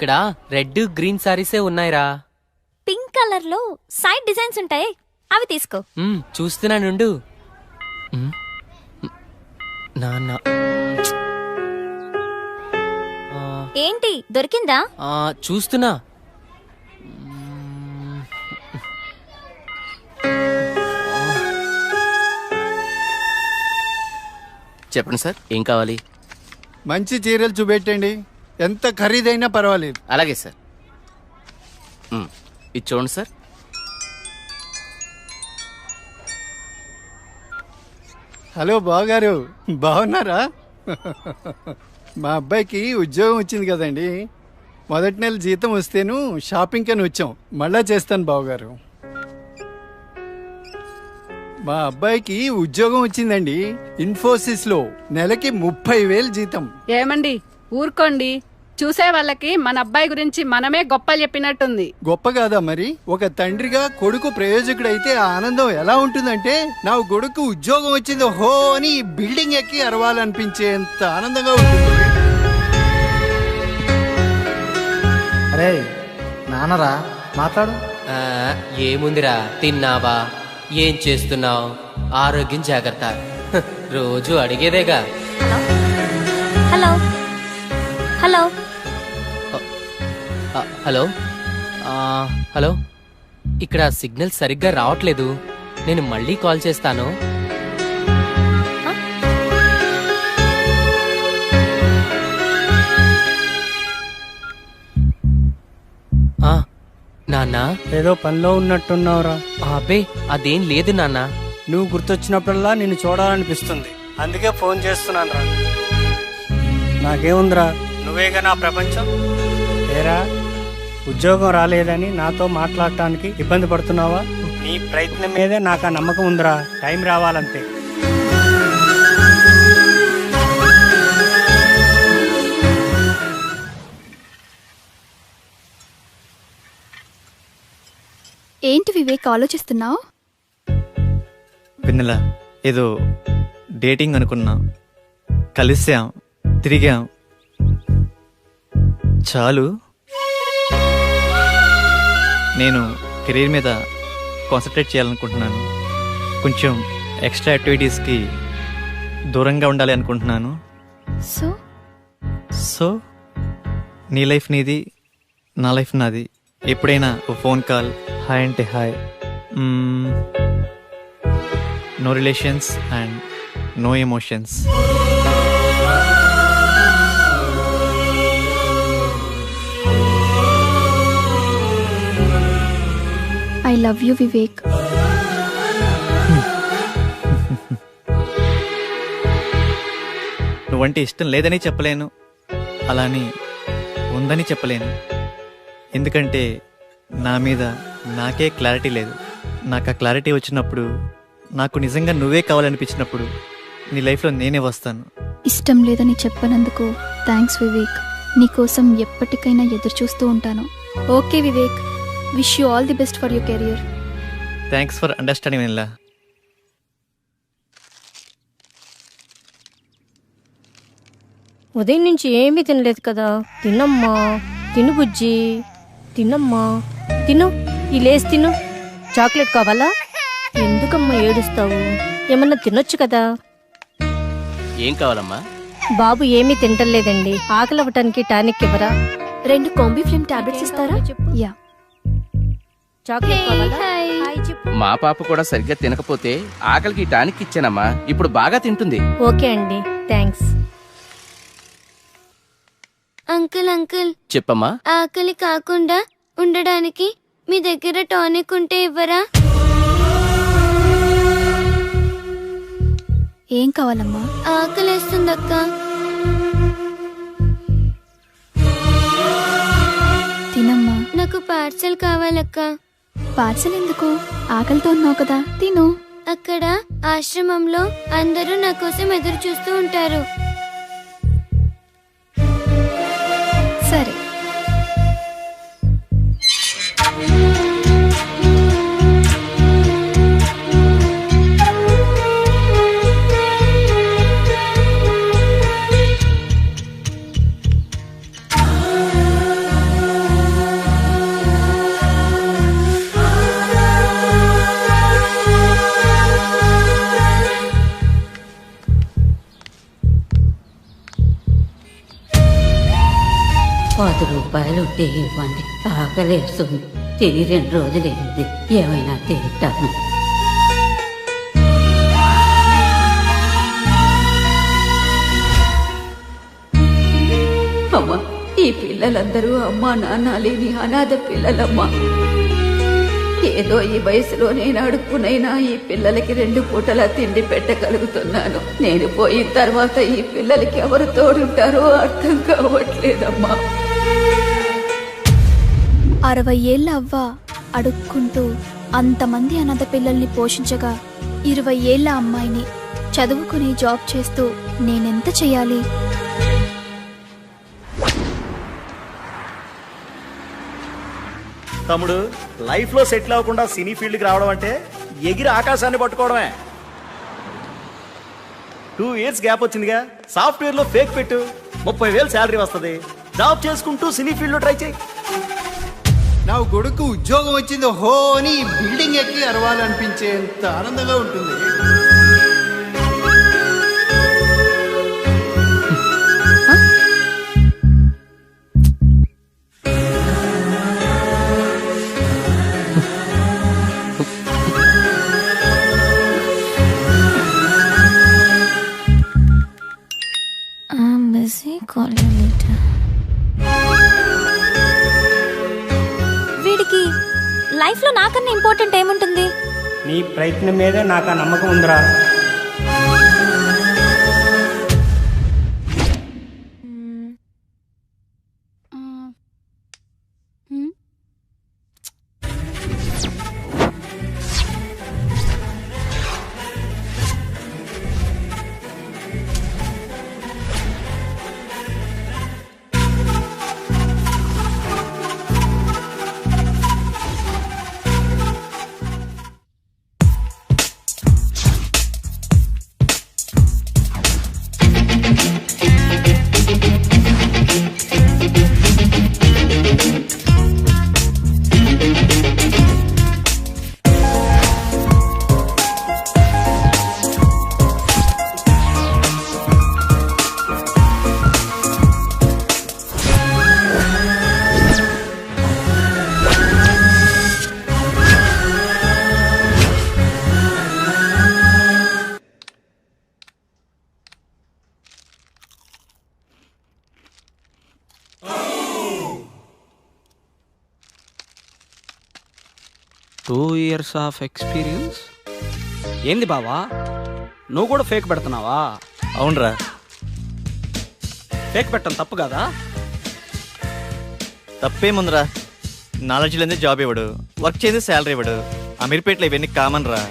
ఇక్కడ red green సారీసే ఉన్నాయిరా. Pink colour లో సైడ్ డిజైన్స్ ఉంటాయి, అవి తీసుకో. చూస్తున్నానుండు. నాన్న ఏంటి దొరికిందా? చూస్తున్నా. చెప్పండి సార్, ఏం కావాలి? మంచి చీరలు చూపెట్టండి, ఎంత ఖరీదైనా పర్వాలేదు. అలాగే సార్. ఇది చూడండి సార్. హలో బావగారు, బాగున్నారా? మా అబ్బాయికి ఉద్యోగం వచ్చింది కదండి. మొదటి నెల జీతం వస్తేను షాపింగ్ అని వచ్చాం. మళ్ళా చేస్తాను బావగారు. మా అబ్బాయికి ఉద్యోగం వచ్చిందండి, ఇన్ఫోసిస్ లో. నెలకి 30,000 జీతం. ఏమండి ఊరుకోండి, చూసే వాళ్ళకి మన అబ్బాయి గురించి మనమే గొప్పలు చెప్పినట్టుంది. గొప్ప కాదా మరి? ఒక తండ్రిగా కొడుకు ప్రయోజకుడైతే ఆ ఆనందం ఎలా ఉంటుందంటే, నా కొడుకు ఉద్యోగం వచ్చింది హో అని బిల్డింగ్ ఎక్కి అరవాలనిపించేంత ఆనందంగా ఉంటుంది. అరే నాన్నరా, మాట్లాడు. ఏముందిరా, తిన్నావా, ఏం చేస్తున్నావు, ఆరోగ్యం జాగ్రత్త, రోజు అడిగేదేగా. హలో హలో హలో హలో, ఇక్కడ సిగ్నల్ సరిగ్గా రావట్లేదు, నేను మళ్ళీ కాల్ చేస్తాను. నాన్న, ఏదో పనిలో ఉన్నట్టున్నావురా. అబ్బే అదేం లేదు నాన్న. నువ్వు గుర్తొచ్చినప్పుడల్లా నిన్ను చూడాలనిపిస్తుంది, అందుకే ఫోన్ చేస్తున్నాను రా. నాకేముందిరా, నువ్వేగా నా ప్రపంచం. ఏరా, ఉద్యోగం రాలేదని నాతో మాట్లాడటానికి ఇబ్బంది పడుతున్నావా? నీ ప్రయత్నం మీదే నాకు ఆ నమ్మకం ఉందిరా. టైం రావాలంతే. ఏంటి వివేక్ ఆలోచిస్తున్నావు? వెన్నెల, ఏదో డేటింగ్ అనుకున్నా, కలిసాం, తిరిగాం, చాలు. నేను కెరీర్ మీద కాన్సన్ట్రేట్ చేయాలనుకుంటున్నాను. కొంచెం ఎక్స్ట్రా యాక్టివిటీస్కి దూరంగా ఉండాలి అనుకుంటున్నాను. సో నీ లైఫ్ నీది, నా లైఫ్ నాది. ఎప్పుడైనా ఓ ఫోన్ కాల్, హాయ్ అంటే hi. No relations and no emotions. I love you Vivek. నువ్వంటే ఇష్టం లేదని చెప్పలేను, అలాని ఉందని చెప్పలేను. ఎందుకంటే నా మీద నాకే క్లారిటీ లేదు. నాకు ఆ క్లారిటీ వచ్చినప్పుడు, నాకు నిజంగా నువ్వే కావాలనిపించినప్పుడు నీ లైఫ్లో నేనే వస్తాను. ఇష్టం లేదని చెప్పనందుకు థ్యాంక్స్ వివేక్. నీకోసం ఎప్పటికైనా ఎదురు చూస్తూ ఉంటాను. Okay Vivek, wish you all the best for your career. Thanks for understanding Vennela. ఉదయం నుంచి ఏమీ తినలేదు కదా. తినమ్మా, తిను బుజ్జి, తినమ్మా, తిను. ఈ లేసి తిను. చాక్లెట్ కావాలా? ఎందుకమ్మా ఏడుస్తావు? ఏమన్నా తినొచ్చు కదా. ఏం కావాలమ్మా? బాబు ఏమీ తింటలేదండి, ఆకలి అవ్వటానికి టానిక్ ఇవ్వరా? 2 కాంబిఫ్లేమ్ టాబ్లెట్స్ ఇస్తారా? యా. చాక్లెట్ కావాలా? హాయ్ చెప్పు. మా పాప కూడా సరిగ్గా తినకపోతే ఆకలికి టానిక్ ఇచ్చానమ్మా, ఇప్పుడు బాగా తింటుంది. ఓకే అండి, థ్యాంక్స్. అంకుల్ అంకుల్, చెప్పమ్మా. ఆకలి కాకుండా ఉండడానికి మీ దగ్గర టానిక్ ఉంటే ఇవ్వరా? ఏం కావాలమ్మా? ఆకలేస్తుందక్క. తినమ్మా. నాకు పార్సల్ కావాలక్క. పార్సల్ ఎందుకు? ఆకలితో ఉన్నావు కదా, తిను. అక్కడ ఆశ్రమంలో అందరూ నా కోసం ఎదురు చూస్తూ ఉంటారు. సరే. రూపాయలు ఉంటే ఇవ్వండి, ఆకలేస్తుంది. తిని 2 రోజులైంది, ఏమైనా తింటాను. అమ్మా, ఈ పిల్లలందరూ అమ్మా నాన్న లేని అనాథ పిల్లలమ్మా. ఏదో ఈ వయసులో నేను అడుక్కునైనా ఈ పిల్లలకి 2 పూటలా తిండి పెట్టగలుగుతున్నాను. నేను పోయిన తర్వాత ఈ పిల్లలకి ఎవరు తోడుంటారో అర్థం కావట్లేదమ్మా. 60 ఏళ్ళ అవ్వ అడుక్కుంటూ అంతమంది అనాథ పిల్లల్ని పోషించగా 20 ఏళ్ళ అమ్మాయిని చదువుకుని జాబ్ చేస్తూ నేనెంత చెయ్యాలి? తమ్ముడు, లైఫ్ లో సెటిల్ అవ్వకుండా సినీ ఫీల్డ్ కి రావడం అంటే ఎగిరి ఆకాశాన్ని పట్టుకోవడమే. 2 years గ్యాప్ వచ్చిందిగా, సాఫ్ట్వేర్ లో ఫేక్ పెట్టు, 30,000 శాలరీ వస్తుంది. జాబ్ చేసుకుంటూ సినీ ఫీల్డ్ లో ట్రై చేయి. నా కొడుకు ఉద్యోగం వచ్చింది హో అని బిల్డింగ్ ఎక్కి అరవాలనిపించేంత ఆనందంగా ఉంటుంది. వీడికి లైఫ్ లో నాకన్నా ఇంపార్టెంట్ ఏముంటుంది? నీ ప్రయత్నం మీదే నాకు ఆ నమ్మకం ఉందిరా. Two years of experience. ఏంది బావా, నువ్వు కూడా ఫేక్ పెడుతున్నావా? అవునరా. ఫేక్ పెట్టడం తప్పు కదా? తప్పేముందిరా, నాలెడ్జ్ లేదే జాబ్ ఇవ్వడు, వర్క్ చేసి శాలరీ ఇవ్వడు. అమీర్పేటలో ఇవన్నీ కామన్ రా.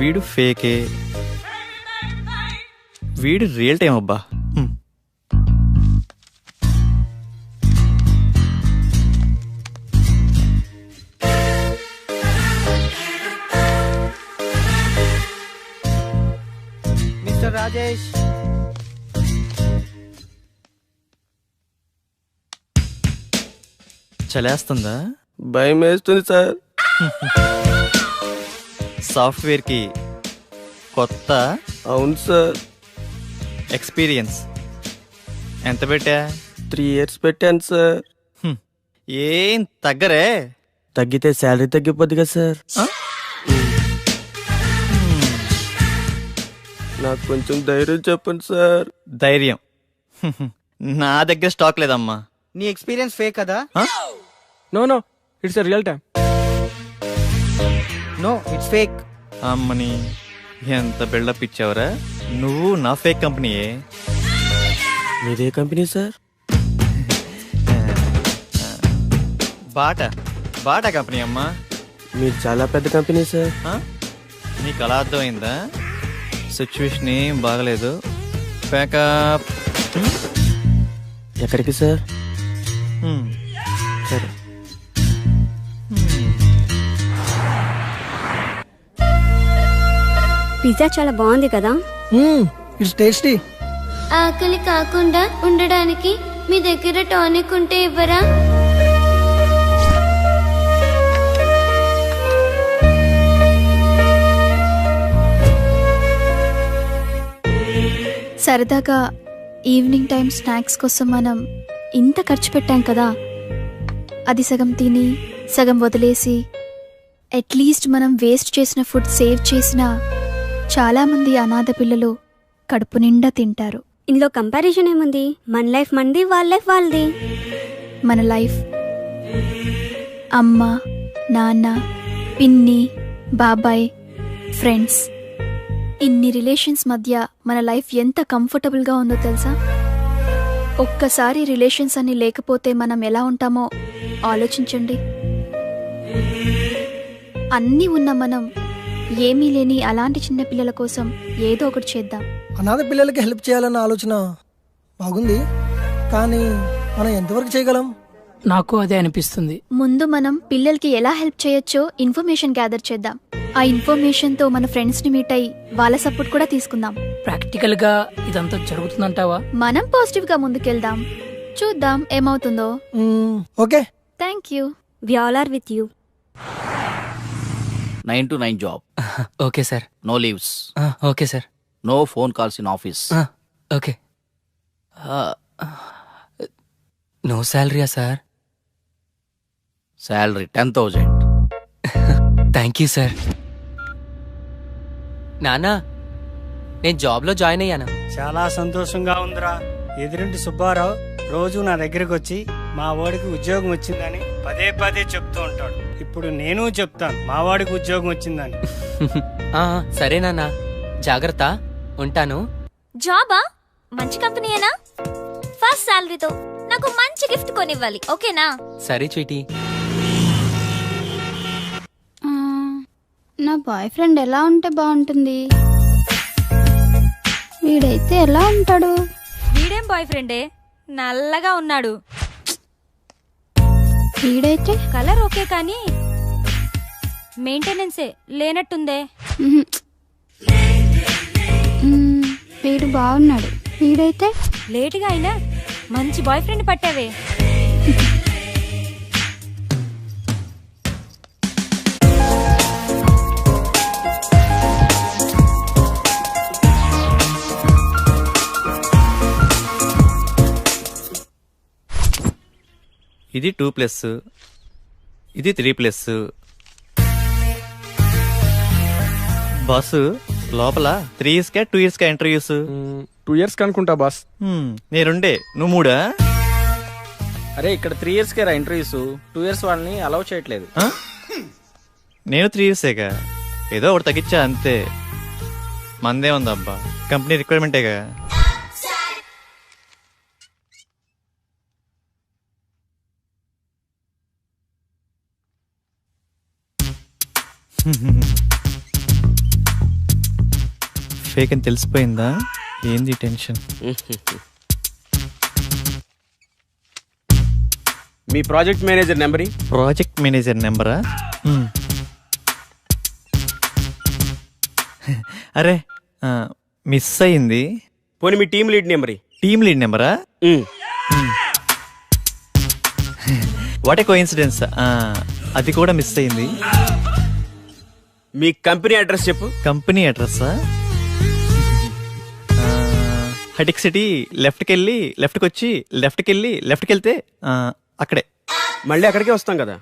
వీడు ఫేకే, వీడు రియల్ టైం అబ్బా. మిస్టర్ రాజేష్, చలేస్తుందా? భయం వేస్తుంది సార్. సాఫ్ట్వేర్కి కొత్త? అవును సార్. ఎక్స్పీరియన్స్ ఎంత పెట్టా? 3 years పెట్టాను సార్. ఏం తగ్గరే? తగ్గితే శాలరీ తగ్గిపోద్ది కదా సార్. నాకు కొంచెం ధైర్యం చెప్పండి సార్. ధైర్యం నా దగ్గర స్టాక్ లేదమ్మా. నీ ఎక్స్పీరియన్స్ ఫేక్ కదా? No no, it's real time. No, it's fake. అమ్మని ఎంత బిల్డప్ ఇచ్చావురా. నువ్వు నా ఫేక్ కంపెనీయే. మీదే కంపెనీ సార్? బాటా కంపెనీ అమ్మా. మీరు చాలా పెద్ద కంపెనీ సార్. నీకు అలా అర్థమైందా? సిచ్యువేషన్ ఏం బాగలేదు. ప్యాకప్. ఎక్కడికి సార్? సరే. పిజ్జా చాలా బాగుంది కదా? It's tasty. ఆకలి కాకుండా ఉండడానికి మీ దగ్గర టానిక్ ఉంటే ఇవ్వరా? సరదాగా ఈవినింగ్ టైం స్నాక్స్ కోసం మనం ఇంత ఖర్చు పెట్టాం కదా, అది సగం తిని సగం వదిలేసి అట్లీస్ట్ మనం వేస్ట్ చేసిన ఫుడ్ సేవ్ చేసిన చాలామంది అనాథ పిల్లలు కడుపు నిండా తింటారు. ఇందులో కంపారిజన్ ఏముంది? మన లైఫ్ మనది, వాళ్ళ లైఫ్ వాళ్ళది. మన లైఫ్ అమ్మ, నాన్న, పిన్ని, బాబాయ్, ఫ్రెండ్స్, ఇన్ని రిలేషన్స్ మధ్య మన లైఫ్ ఎంత కంఫర్టబుల్గా ఉందో తెలుసా? ఒక్కసారి రిలేషన్స్ అన్ని లేకపోతే మనం ఎలా ఉంటామో ఆలోచించండి. అన్నీ ఉన్న మనం ఏమీ లేని అలాంటి చిన్న పిల్లల కోసం ఏదో ఒకటి చేద్దాం. అనాథ పిల్లలకి హెల్ప్ చేయాలన్న ఆలోచన బాగుంది, కానీ మనం ఎంతవరకు చేయగలం? నాకు అదే అనిపిస్తుంది. ముందు మనం పిల్లలకి ఎలా హెల్ప్ చేయొచ్చో ఇన్ఫర్మేషన్ గ్యాదర్ చేద్దాం. ఆ ఇన్ఫర్మేషన్ తో మన ఫ్రెండ్స్ ని మీట్ అయ్యి వాళ్ళ సపోర్ట్ కూడా తీసుకుందాం. ప్రాక్టికల్ గా ఇదంతా జరుగుతుందంటావా? మనం పాజిటివ్ గా ముందుకెళ్దాం, చూద్దాం ఏమవుతుందో. Okay, thank you. We all are with you. 9 to 9 job. Okay sir. No leaves. Okay sir. No phone calls in office. Okay. No శాలరీయా సార్? శాలరీ 10,000. Thank you sir. నానా, నేను జాబ్లో జాయిన్ అయ్యాను. చాలా సంతోషంగా ఉందిరా. ఎదురింటి సుబ్బారావు రోజు నా దగ్గరకు వచ్చి మా వాడికి ఉద్యోగం వచ్చిందని పదే పదే చెప్తూ ఉంటాడు. ఇప్పుడు నేను చెప్తాను మా వాడికి ఉద్యోగం వచ్చిందని. సరే నాన్న, జాగ్రత్త, ఉంటాను. జాబా? మంచి కంపెనీయేనా? ఫస్ట్ శాలరీతో నాకు మంచి గిఫ్ట్ కొనివ్వాలి, ఓకేనా? సరే చీటీ. నా బాయ్ ఫ్రెండ్ ఎలా ఉంటే బాగుంటుంది? వీడైతే ఎలా ఉంటాడు? వీడేం బాయ్ ఫ్రెండే, నల్లగా ఉన్నాడు. వీడైతే కలర్ ఓకే కానీ మెయింటెనెన్సే లేనట్టుందే. వీడు బాగున్నాడు. వీడైతే లేటుగా అయినా మంచి బాయ్ ఫ్రెండ్ పట్టావే. ఇది 2+, ఇది 3+. బాసు లోపల 3 yearsకా 2 yearsకా ఇంటర్వ్యూస్? 2 years అనుకుంటా బాస్. నేనుండే నువ్వు 3? అరే ఇక్కడ 3 yearsకే రా ఇంటర్వ్యూస్. 2 years వాళ్ళని అలౌ చేయట్లేదు. నేను 3 yearsేగా, ఏదో ఒకటి తగ్గించా అంతే. మందే ఉందబ్బా, కంపెనీ రిక్వైర్మెంటేగా. ఫేక్ అని తెలిసిపోయిందా? ఏంది టెన్షన్? మీ project manager number? Project manager నెంబరా? అరే మిస్ అయింది. పోనీ మీ team lead number? Team lead నెంబరా? వాట్ ఏ కోఇన్సిడెన్స్, అది కూడా మిస్ అయింది. మీ కంపెనీ అడ్రస్ చెప్పు. కంపెనీ అడ్రస్సా? హటిక్ సిటీ లెఫ్ట్కి వెళ్ళి లెఫ్ట్కి వచ్చి లెఫ్ట్కి వెళ్ళి లెఫ్ట్కి వెళ్తే అక్కడే. మళ్ళీ అక్కడికే వస్తాం కదా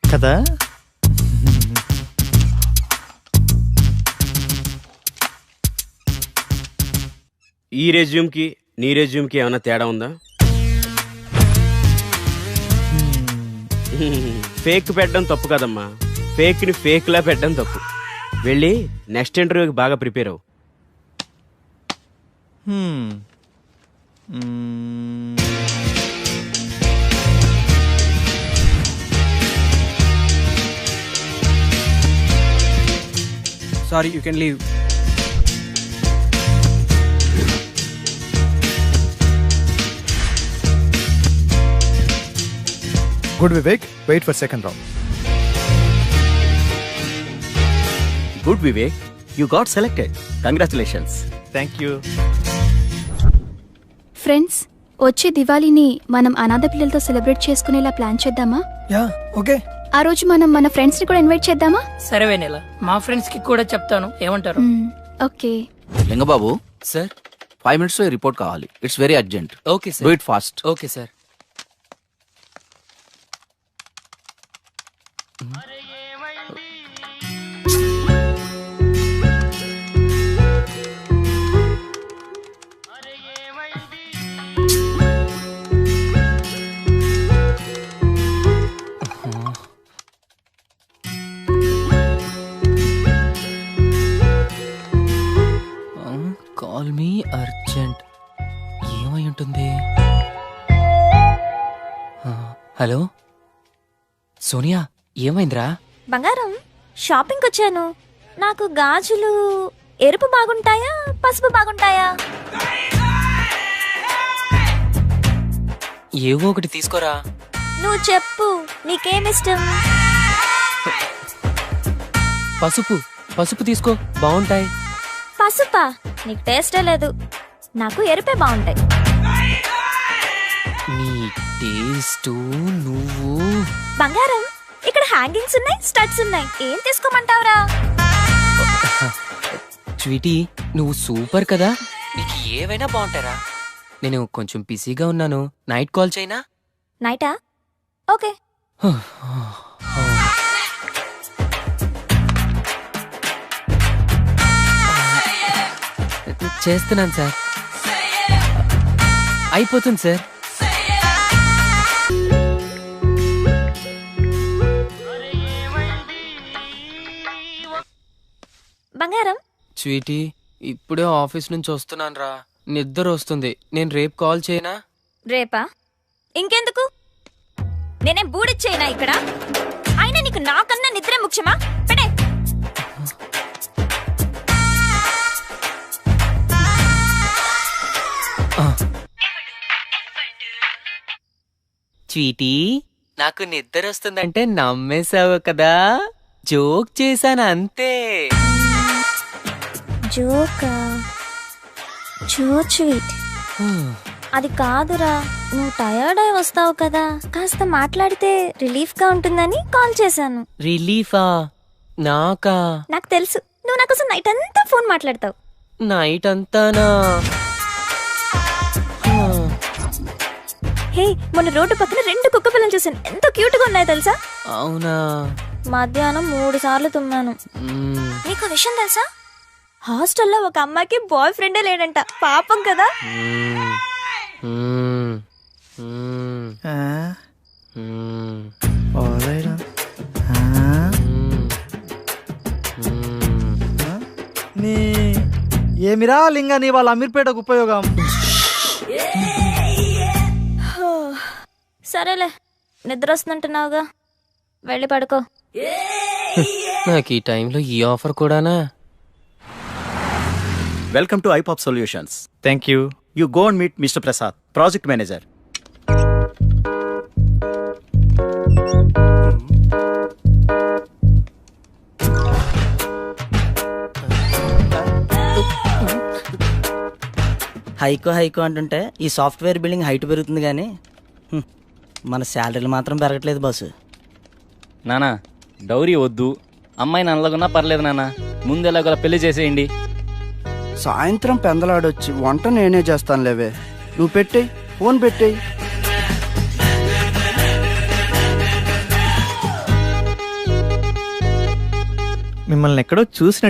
కదా. ఈ రెజ్యూమ్ కి నీ రెజ్యూమ్ కి ఏమైనా తేడా ఉందా? ఫేక్ పెట్టడం తప్పు కదమ్మా, ఫేక్ ని ఫేక్ లా పెట్టడం తప్పు. వెళ్ళి నెక్స్ట్ ఇంటర్వ్యూకి బాగా ప్రిపేర్ అవ్వు. Sorry, you can leave. Good Vivek, wait for second round. Good Vivek, you got selected. Congratulations. Thank you. Friends, వచ్చే దివాళీని మనం అనాథ పిల్లలతో సెలబ్రేట్ చేసుకునేలా ప్లాన్ చేద్దామా? Yeah, okay. ఆ రోజు మనం మన ఫ్రెండ్స్ ని కూడా ఇన్వైట్ చేద్దామా? సరే వెన్నెల, మా ఫ్రెండ్స్ కి కూడా చెప్తాను, ఏమంటారు? ఓకే. లింగబాబు సార్, 5 minutes లో రిపోర్ట్ కావాలి. It's very urgent. Okay do sir. It fast. Okay sir. Call me urgent. ఏమై ఉంటుంది? హలో సోనియా, ఏమైందిరా? బంగారం, షాపింగ్కి వచ్చాను. నాకు గాజులు ఎరుపు బాగుంటాయా పసుపు బాగుంటాయా? ఏవో ఒకటి తీసుకోరా. నువ్వు చెప్పు, నీకేమిష్టం? పసుపు పసుపు తీసుకో, బాగుంటాయి. పసుపా? నీకు టేస్టే లేదు. నాకు ఎరుపే బాగుంటాయి. నీ టేస్ట్ నువ్వు. బంగారం, ఇక్కడ హ్యాంగింగ్స్ ఉన్నాయి, స్టడ్స్ ఉన్నాయి. ఏం తీసుకోమంటావురా? స్వీటీ, నువ్వు సూపర్ కదా, నీకు ఏవైనా బాగుంటారా. నేను కొంచెం బిజీగా ఉన్నాను, నైట్ కాల్ చేయనా? నైటా? ఓకే. చేస్తున్నాను సార్. అయిపోతుంది సార్. బంగారం, స్వీటీ, ఇప్పుడే ఆఫీస్ నుంచి వస్తున్నాను రా, నిద్ర వస్తుంది. నేను రేపు కాల్ చేయనా? రేపా? ఇంకెందుకు? నేనేం బూడిచ్చేయనా ఇక్కడ? అయినా నీకు నాకన్నా నిద్రే ముఖ్యమా? పెడే. స్వీటీ, నాకు నిద్ర వస్తుందంటే నమ్మేశావు కదా, జోక్ చేశాను అంతే. జోకా? చో స్వీట్. అది కాదురా, నువ్వు టయర్డ్ అయి వస్తావు కదా, కాస్త మాట్లాడితే రిలీఫ్ గా ఉంటుందని కాల్ చేశాను. రిలీఫా? నాకా? నాకు తెలుసు, నువ్వు నా కోసం నైట్ అంతా ఫోన్ మాట్లాడతావు. నైట్ అంతానా? హే, మొన్న రోడ్డు పక్కన 2 కుక్క పిల్లలు చూసాను, ఎంత క్యూట్ గా ఉన్నాయి తెలుసా? అవునా? మధ్యాహ్నం 3 సార్లు తుమ్మాను. నీకు విషయం తెలుసా? హాస్టల్లో ఒక అమ్మాయికి బాయ్ ఫ్రెండే లేడంట. పాపం కదా. ఏమిరా లింగా నీ వాళ్ళ అమీర్పేటకు ఉపయోగం? సరేలే, నిద్ర వస్తుందంటున్నావుగా, వెళ్ళి పడుకో. నాకు ఈ టైంలో ఈ ఆఫర్ కూడానా? Welcome to iPop solutions. Thank you. You go and meet mister Prasad, project manager. హైకో అంటుంటే ఈ సాఫ్ట్వేర్ బిల్డింగ్ హైట్ పెరుగుతుంది కానీ మన శాలరీలు మాత్రం పెరగట్లేదు బాసు. నానా, డౌరీ వద్దు, అమ్మాయి నల్లగున్నా పర్లేదు నాన్న, ముందు ఎలాగోలా పెళ్లి చేసేయండి. సాయంత్రం పెందలాడొచ్చి వంట నేనే చేస్తాను లేవే, నువ్వు పెట్టేయి, ఫోన్ పెట్టేయి. మిమ్మల్ని ఎక్కడో చూసినట్టు